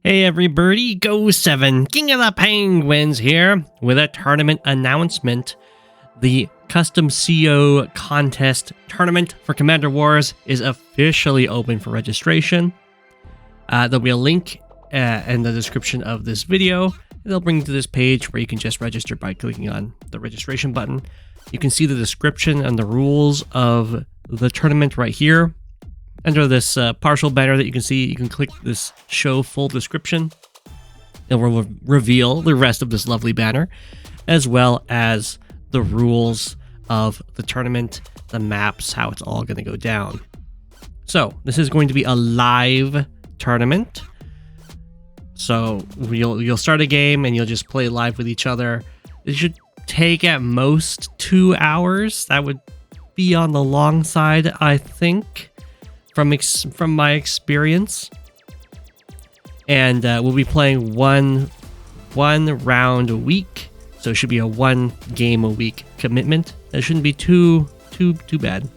Hey everybody, Go 7, King of the Penguins here with a tournament announcement. The Custom CO Contest Tournament for Commander Wars is officially open for registration. There'll be a link in the description of this video. It'll bring you to this page where you can just register by clicking on the registration button. You can see the description and the rules of the tournament right here. Under this partial banner that you can see, you can click this show full description. It will reveal the rest of this lovely banner, as well as the rules of the tournament, the maps, how it's all going to go down. So this is going to be a live tournament. So you'll start a game and you'll just play live with each other. It should take at most 2 hours. That would be on the long side, I think, from my experience. And we'll be playing one round a week, so it should be a 1 game a week commitment. That shouldn't be too bad.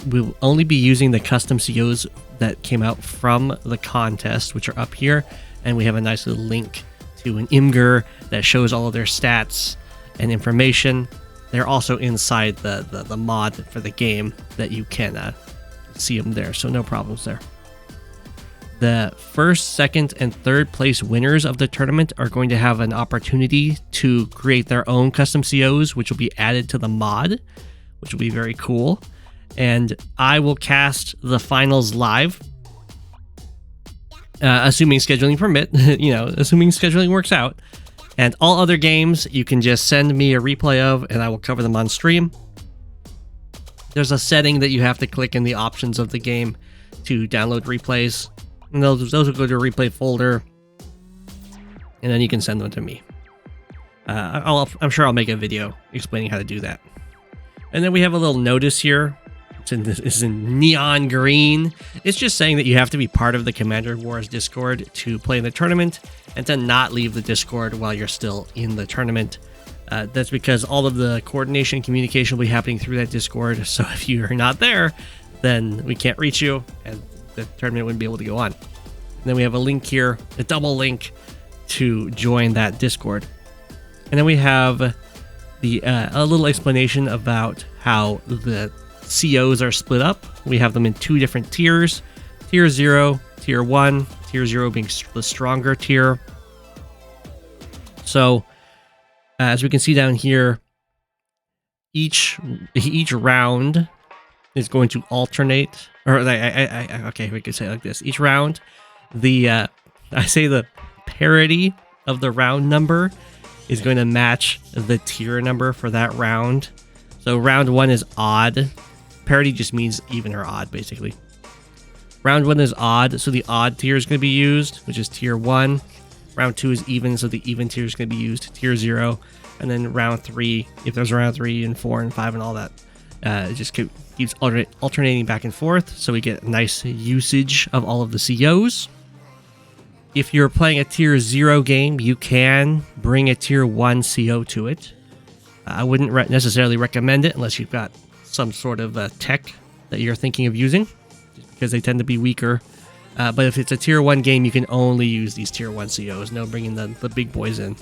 We'll only be using the custom COs that came out from the contest, which are up here, and we have a nice little link to an Imgur that shows all of their stats and information. They're also inside the mod for the game that you can see them there, so no problems there. The first, second, and third place winners of the tournament are going to have an opportunity to create their own custom COs, which will be added to the mod, which will be very cool. And I will cast the finals live, assuming scheduling permit, assuming scheduling works out. And all other games, you can just send me a replay of, and I will cover them on stream. There's a setting that you have to click in the options of the game to download replays. And those will go to a replay folder, and then you can send them to me. I'm sure I'll make a video explaining how to do that. And then we have a little notice here. It's in neon green. It's just saying that you have to be part of the Commander Wars Discord to play in the tournament, and to not leave the Discord while you're still in the tournament. That's because all of the coordination and communication will be happening through that Discord, so if you're not there, then we can't reach you, and the tournament wouldn't be able to go on. And then we have a link here, a double link, to join that Discord. And then we have a little explanation about how the COs are split up. We have them in 2 different tiers: tier 0, tier 1, tier 0 being the stronger tier. So as we can see down here, each round is going to alternate, or okay, we could say it like this: each round, the parity of the round number is going to match the tier number for that round. So round 1 is odd. Parity just means even or odd, basically. Round 1 is odd, so the odd tier is going to be used, which is tier 1. Round 2 is even, so the even tier is going to be used, tier 0. And then round 3, if there's round 3 and 4 and 5 and all that, it just keeps alternating back and forth, so we get nice usage of all of the COs. If you're playing a tier 0 game, you can bring a tier 1 CO to it. I wouldn't necessarily recommend it unless you've got some sort of tech that you're thinking of using, because they tend to be weaker. But if it's a tier 1 game, you can only use these tier 1 COs, no bringing the big boys in.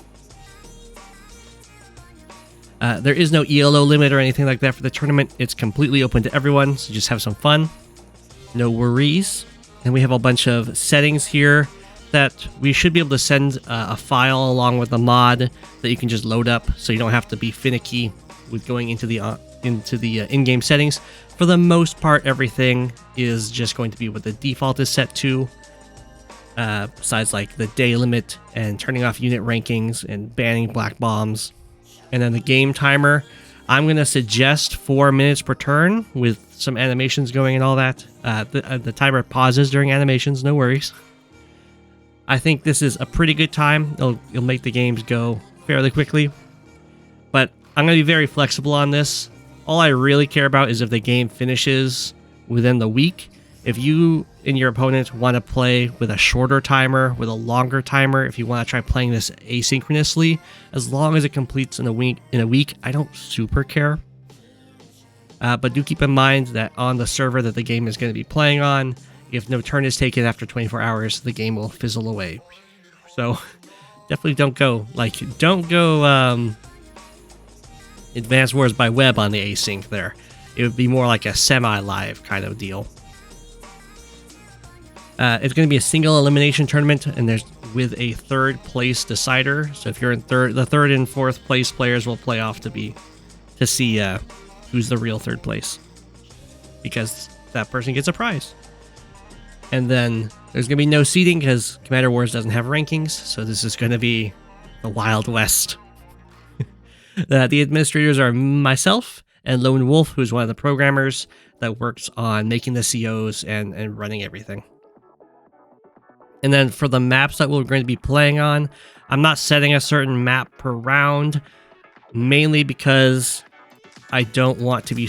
There is no ELO limit or anything like that for the tournament. It's completely open to everyone, so just have some fun. No worries. And we have a bunch of settings here that we should be able to send a file along with the mod that you can just load up, so you don't have to be finicky with going into the in-game settings. For the most part, everything is just going to be what the default is set to, besides like the day limit and turning off unit rankings and banning black bombs. And then the game timer, I'm going to suggest 4 minutes per turn with some animations going and all that. The timer pauses during animations, no worries. I think this is a pretty good time. It'll make the games go fairly quickly. But I'm going to be very flexible on this. All I really care about is if the game finishes within the week. If you and your opponent want to play with a shorter timer, with a longer timer, if you want to try playing this asynchronously, as long as it completes in a week, I don't super care. But do keep in mind that on the server that the game is going to be playing on, if no turn is taken after 24 hours, the game will fizzle away. So definitely don't go Advanced Wars by web on the async there. It would be more like a semi-live kind of deal. It's going to be a single elimination tournament, and there's with a third place decider. So if you're in the third and fourth place players will play off to see who's the real third place, because that person gets a prize. And then there's going to be no seeding because Commander Wars doesn't have rankings, so this is going to be the Wild West. The administrators are myself and Lone Wolf, who's one of the programmers that works on making the COs and running everything. And then for the maps that we're going to be playing on, I'm not setting a certain map per round, mainly because I don't want to be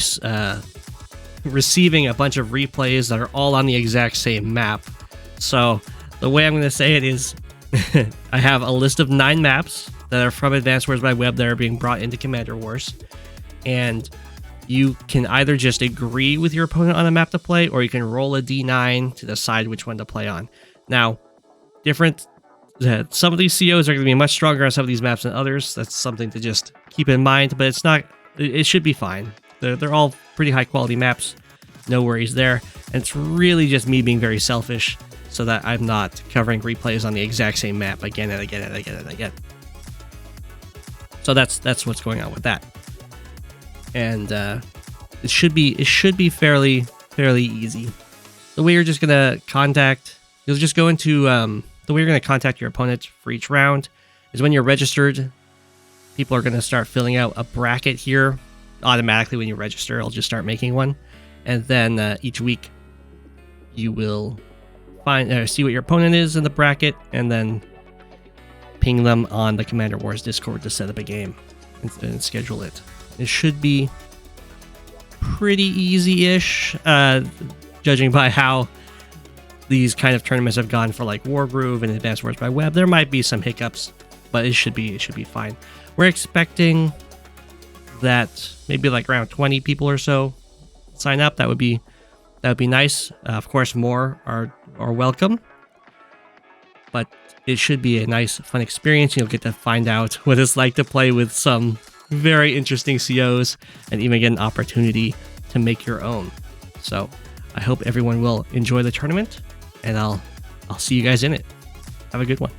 receiving a bunch of replays that are all on the exact same map. So the way I'm going to say it is I have a list of 9 maps that are from Advanced Wars by web that are being brought into Commander Wars. And you can either just agree with your opponent on a map to play, or you can roll a d9 to decide which one to play on. Now, some of these COs are going to be much stronger on some of these maps than others. That's something to just keep in mind, but it should be fine. They're all pretty high quality maps. No worries there. And it's really just me being very selfish so that I'm not covering replays on the exact same map again and again and again and again. So that's what's going on with that. And it should be fairly easy. The way you're just gonna you'll just go into the way you're gonna contact your opponent for each round is when you're registered. People are gonna start filling out a bracket here automatically when you register. I'll just start making one, and then each week you will see what your opponent is in the bracket, and then ping them on the Commander Wars Discord to set up a game and schedule it. It should be pretty easy-ish, judging by how these kind of tournaments have gone for like Wargroove and Advanced Wars by web. There might be some hiccups, but it should be fine. We're expecting that maybe like around 20 people or so sign up. That would be nice. Of course, more are welcome, but it should be a nice, fun experience. You'll get to find out what it's like to play with some very interesting COs and even get an opportunity to make your own. So I hope everyone will enjoy the tournament, and I'll see you guys in it. Have a good one.